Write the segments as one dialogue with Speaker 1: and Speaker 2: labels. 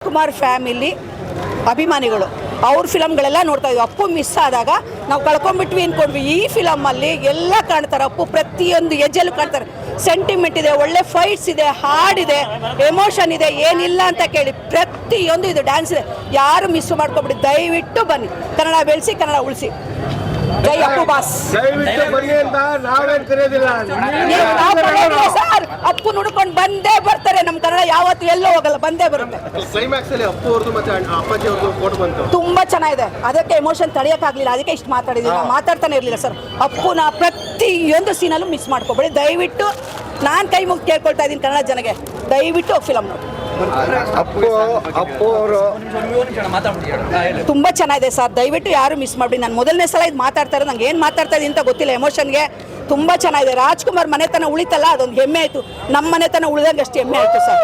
Speaker 1: Rajkumar family ಅಭಿಮಾನಿಗಳು ಅವ್ರ ಫಿಲಮ್ಗಳೆಲ್ಲ ನೋಡ್ತಾ ಇದ್ವಿ. ಅಪ್ಪು ಮಿಸ್ ಆದಾಗ ನಾವು ಕಳ್ಕೊಂಡ್ಬಿಟ್ವಿ ಅಂದ್ಕೊಂಡ್ವಿ. ಈ ಫಿಲಮಲ್ಲಿ ಎಲ್ಲ ಕಾಣ್ತಾರೆ, ಅಪ್ಪು ಪ್ರತಿಯೊಂದು ಹೆಜ್ಜೆಲ್ಲೂ ಕಾಣ್ತಾರೆ. ಸೆಂಟಿಮೆಂಟ್ ಇದೆ, ಒಳ್ಳೆ ಫೈಟ್ಸ್ ಇದೆ, ಹಾಡಿದೆ, ಎಮೋಷನ್ ಇದೆ, ಏನಿಲ್ಲ ಅಂತ ಕೇಳಿ ಪ್ರತಿಯೊಂದು ಇದು ಡ್ಯಾನ್ಸ್ ಇದೆ. ಯಾರು ಮಿಸ್ ಮಾಡ್ಕೊಬಿಡಿ, ದಯವಿಟ್ಟು ಬನ್ನಿ. ಕನ್ನಡ ಬೆಳೆಸಿ, ಕನ್ನಡ ಉಳಿಸಿ. ಜೈ ಅಪ್ಪು ಬಾಸ್.
Speaker 2: ದಯವಿಟ್ಟು ಬನ್ನಿ ಅಂತ ನಾವೇನು ಕರೆಯೋದಿಲ್ಲ
Speaker 1: ಸರ್. ಅಪ್ಪು ನೋಡ್ಕೊಂಡು ಬಂದೇ ಬರ್ತಾರೆ. ನಮ್ಮ ಕನ್ನಡ ಯಾವತ್ತು ಎಲ್ಲೋ ಹೋಗಲ್ಲ, ಬಂದೇ ಬರುತ್ತೆ.
Speaker 2: ಕ್ಲೈಮ್ಯಾಕ್ಸ್ ಅಲ್ಲಿ ಅಪ್ಪು ಅವ್ರದ್ದು ಮತ್ತೆ ಅಪ್ಪಾಜಿ ಅವ್ರದ್ದು ಫೋಟೋ ಬಂತು,
Speaker 1: ತುಂಬಾ ಚೆನ್ನಾಗಿದೆ. ಅದಕ್ಕೆ ಎಮೋಷನ್ ತಡೆಯೋಕ್ಕಾಗಲಿಲ್ಲ, ಅದಕ್ಕೆ ಇಷ್ಟು ಮಾತಾಡಿದ್ವಿ. ನಾವು ಮಾತಾಡ್ತಾನೆ ಇರಲಿಲ್ಲ ಸರ್. ಅಪ್ಪುನ ಪ್ರತಿಯೊಂದು ಸೀನಲ್ಲೂ ಮಿಸ್ ಮಾಡ್ಕೋಬೇಡಿ ದಯವಿಟ್ಟು. ನಾನು ಕೈ ಮುಗಿ ಕೇಳ್ಕೊಳ್ತಾ ಇದ್ದೀನಿ ಕನ್ನಡ ಜನಗೆ, ದಯವಿಟ್ಟು ಫಿಲಮ್ ನೋಡಿ.
Speaker 2: ಅಪ್ಪು ಅವರು
Speaker 1: ತುಂಬಾ ಚೆನ್ನಾಗಿದೆ ಸರ್, ದಯವಿಟ್ಟು ಯಾರು ಮಿಸ್ ಮಾಡಿ. ನಾನು ಮೊದಲನೇ ಸಲ ಇದು ಮಾತಾಡ್ತಾ ಇರೋದು, ನಂಗೆ ಏನು ಮಾತಾಡ್ತಾ ಇದ್ದೀನಿ ಅಂತ ಗೊತ್ತಿಲ್ಲ. ಎಮೋಷನ್ಗೆ ತುಂಬ ಚೆನ್ನಾಗಿದೆ. ರಾಜ್ಕುಮಾರ್ ಮನೆತನ ಉಳಿತಲ್ಲ, ಅದೊಂದು ಹೆಮ್ಮೆ ಆಯಿತು. ನಮ್ಮ ಮನೆತನ ಉಳಿದಂಗೆ ಅಷ್ಟು ಹೆಮ್ಮೆ ಆಯಿತು ಸರ್.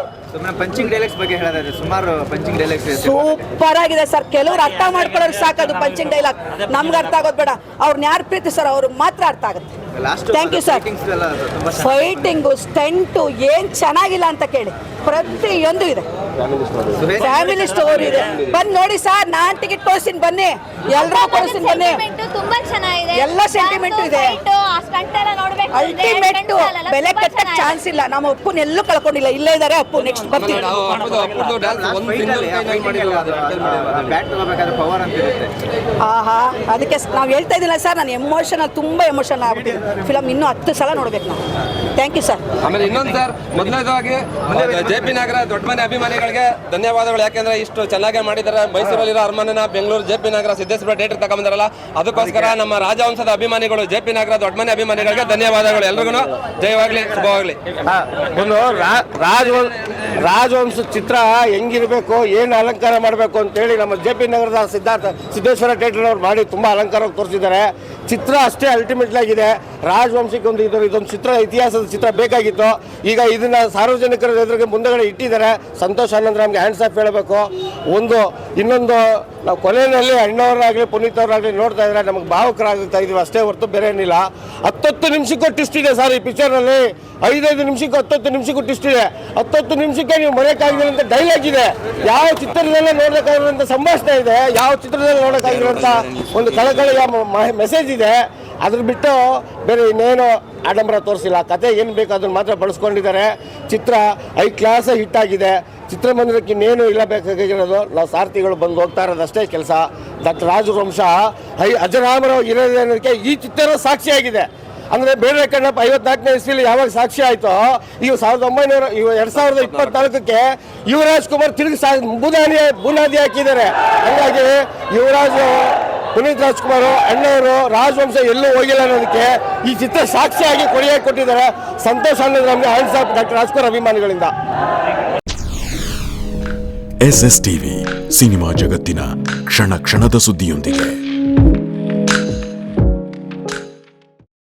Speaker 3: ಪಂಚಿಂಗ್ ಡೈಲಾಗ್ಸ್ ಬಗ್ಗೆ ಹೇಳೋದಾದ್ರೆ ಸುಮಾರು ಪಂಚಿಂಗ್ ಡೈಲಾಗ್ಸ್
Speaker 1: ಸೂಪರ್ ಆಗಿದೆ ಸರ್. ಕೆಲವ್ರು ಅರ್ಥ ಮಾಡ್ಕೊಳ್ಳೋರು ಸಾಕದು ಪಂಚಿಂಗ್ ಡೈಲಾಗ್. ನಮ್ಗೆ ಅರ್ಥ ಆಗೋದು ಬೇಡ, ಅವ್ರನ್ನ ಯಾರು ಪ್ರೀತಿ ಸರ್ ಅವ್ರಿಗೆ ಮಾತ್ರ ಅರ್ಥ ಆಗುತ್ತೆ. Thank you sir. Fighting, stunt ಏನು ಚೆನ್ನಾಗಿಲ್ಲ ಅಂತ ಕೇಳಿ ಪ್ರತಿಯೊಂದು ಇದೆ. ಫ್ಯಾಮಿಲಿ ಸ್ಟೋರಿ ಇದೆ, ಬಂದು ನೋಡಿ ಸರ್. ನಾನ್ ಟಿಕೆಟ್ ಕೊಡಿಸ್ತೀನಿ, ಬನ್ನಿ. ಎಲ್ಲರೂ ಕೊಡಿಸ್ತೀನಿ, ಬನ್ನಿ.
Speaker 4: ತುಂಬಾ ಚೆನ್ನಾಗಿದೆ,
Speaker 1: ಎಲ್ಲ ಸೆಂಟಿಮೆಂಟ್ ಇದೆ. ಅಲ್ಟಿಮೇಟ್ ಬೆಲೆ ಕಟ್ಟಕ್ಕೆ ಚಾನ್ಸ್ ಇಲ್ಲ. ನಮ್ಮ ಅಪ್ಪನ ಎಲ್ಲೂ ಕಳ್ಕೊಂಡಿಲ್ಲ, ಇಲ್ಲೇ ಇದ್ದಾರೆ ಅಪ್ಪು. ನೆಕ್ಸ್ಟ್ ಬರ್ತೀವಿ. ಆಹಾ, ಅದಕ್ಕೆ ನಾವು ಹೇಳ್ತಾ ಇದ್ದಿಲ್ಲ ಸರ್. ನಾನು ಎಮೋಷನಲ್, ತುಂಬ ಎಮೋಷನಲ್ ಆಗ್ಬಿಟ್ಟಿದೆ. ಫಿಲಮ್ ಇನ್ನೂ 10 ಸಲ ನೋಡ್ಬೇಕು ನಾವು. Thank you sir.
Speaker 5: ಆಮೇಲೆ ಇನ್ನೊಂದು ಸರ್, ಮೊದಲನೇದಾಗಿ JP ನಗರ ದೊಡ್ಡ ಮನೆ ಅಭಿಮಾನಿಗಳಿಗೆ ಧನ್ಯವಾದಗಳು. ಯಾಕೆಂದ್ರೆ ಇಷ್ಟು ಚೆನ್ನಾಗಿ ಮಾಡಿದ್ದಾರೆ. ಮೈಸೂರಲ್ಲಿರೋ ಅರಮನೆನ ಬೆಂಗಳೂರು JP ನಗರ ಸಿದ್ದೇಶ್ವರ ಥಿಯೇಟರ್ ತಗೊಂಬಂದಾರಲ್ಲ, ಅದಕ್ಕೋಸ್ಕರ ನಮ್ಮ ರಾಜವಂಶದ ಅಭಿಮಾನಿಗಳು, JP ನಗರ ದೊಡ್ಡ ಮನೆ ಅಭಿಮಾನಿಗಳಿಗೆ ಧನ್ಯವಾದಗಳು. ಎಲ್ರಿಗೂ ಜಯವಾಗ್ಲಿ, ಶುಭವಾಗ್ಲಿ.
Speaker 2: ಒಂದು ರಾಜವಂಶ ಚಿತ್ರ ಹೆಂಗಿರ್ಬೇಕು, ಏನು ಅಲಂಕಾರ ಮಾಡಬೇಕು ಅಂತೇಳಿ ನಮ್ಮ JP ನಗರದ ಸಿದ್ದೇಶ್ವರ ಥಿಯೇಟರ್ ಅವ್ರು ಮಾಡಿ ತುಂಬ ಅಲಂಕಾರವಾಗಿ ತೋರಿಸಿದ್ದಾರೆ. ಚಿತ್ರ ಅಷ್ಟೇ ಅಲ್ಟಿಮೇಟ್ ಆಗಿದೆ. ರಾಜವಂಶಕ್ಕೆ ಒಂದು ಇದೊಂದು ಚಿತ್ರ, ಇತಿಹಾಸದ ಚಿತ್ರ ಬೇಕಾಗಿತ್ತು. ಈಗ ಇದನ್ನ ಸಾರ್ವಜನಿಕರ ಎದುರಿಗೆ ಮುಂದೆಗಡೆ ಇಟ್ಟಿದ್ದಾರೆ. ಸಂತೋಷ್ ಆನಂದ್ ರಾಮ್ಗೆ ಹ್ಯಾಂಡ್ಸ್ ಆಫ್ ಹೇಳಬೇಕು. ಇನ್ನೊಂದು ನಾವು ಕೊನೆಯಲ್ಲಿ ಅಣ್ಣವರಾಗಲಿ ಪುನೀತ್ ಅವರಾಗಲಿ ನೋಡ್ತಾ ಇದ್ರೆ ನಮಗೆ ಭಾವುಕರಾಗ್ತಾ ಇದೀವಿ ಅಷ್ಟೇ ಹೊರತು ಬೇರೆ ಏನಿಲ್ಲ. 10 ನಿಮಿಷಕ್ಕೂ ಟ್ವಿಸ್ಟ್ ಇದೆ ಸರ್ ಈ ಪಿಕ್ಚರ್ನಲ್ಲಿ. 5 ನಿಮಿಷಕ್ಕೂ 10 ನಿಮಿಷಕ್ಕೂ ಟ್ವಿಸ್ಟ್ ಇದೆ. 10 ನಿಮಿಷಕ್ಕೆ ನೀವು ಮರೆಯೋಕ್ಕಾಗಿರೋಂಥ ಡೈಲಾಗ್ ಇದೆ. ಯಾವ ಚಿತ್ರದಲ್ಲೇ ನೋಡೋಕ್ಕಾಗಿರೋಂಥ ಸಂಭಾಷಣೆ ಇದೆ, ಯಾವ ಚಿತ್ರದಲ್ಲಿ ನೋಡೋಕ್ಕಾಗಿರೋಂಥ ಒಂದು ಕಳಕಳಿಯ ಮೆಸೇಜ್ ಇದೆ. ಅದ್ರ ಬಿಟ್ಟು ಬೇರೆ ಇನ್ನೇನು ಆಡಂಬರ ತೋರಿಸಿಲ್ಲ. ಕತೆ ಏನು ಬೇಕು ಅದನ್ನು ಮಾತ್ರ ಬಳಸ್ಕೊಂಡಿದ್ದಾರೆ. ಚಿತ್ರ ಹೈ ಕ್ಲಾಸ್ ಹಿಟ್ ಆಗಿದೆ. ಚಿತ್ರಮಂದಿರಕ್ಕೆ ಇನ್ನೇನು ಇಲ್ಲ ಬೇಕಾಗಿರೋದು. ನಾವು ಸಾರಥಿಗಳು ಬಂದು ಹೋಗ್ತಾ ಇರೋದಷ್ಟೇ ಕೆಲಸ. ಡಾಕ್ಟರ್ ರಾಜವಂಶ ಅಜರಾಮರವಾಗಿ ಇರೋದೇ ಅನ್ನೋದಕ್ಕೆ ಈ ಚಿತ್ರ ಸಾಕ್ಷಿಯಾಗಿದೆ. ಅಂದರೆ ಬೇರೆ ಕಣ್ಣಪ್ಪ 54ನೇ ಇಸ್ವಿಲಿ ಯಾವಾಗ ಸಾಕ್ಷಿ ಆಯಿತೋ, ಈಗ 2024ಕ್ಕೆ ಯುವರಾಜ್ ಕುಮಾರ್ ತಿರುಗಿ ಬುನಾದಿ ಹಾಕಿದ್ದಾರೆ. ಹಾಗಾಗಿ ಯುವರಾಜ್, ಪುನೀತ್ ರಾಜ್ಕುಮಾರ್, ಅಣ್ಣವರು, ರಾಜವಂಶ ಎಲ್ಲೂ ಹೋಗಿಲ್ಲ ಅನ್ನೋದಕ್ಕೆ ಈ ಚಿತ್ರ ಸಾಕ್ಷಿಯಾಗಿ ಕೊಟ್ಟಿದ್ದಾರೆ. ಸಂತೋಷ್ ಆನಂದ್ ರಾಮ್ಗೆ ಹ್ಯಾಂಡ್ಸ್ ಆಫ್ ಡಾಕ್ಟರ್ ರಾಜ್ಕುಮಾರ್ ಅಭಿಮಾನಿಗಳಿಂದ.
Speaker 6: SSTV ಸಿನಿಮಾ ಜಗತ್ತಿನ ಕ್ಷಣ ಕ್ಷಣದ ಸುದ್ದಿಯೊಂದಿಗೆ.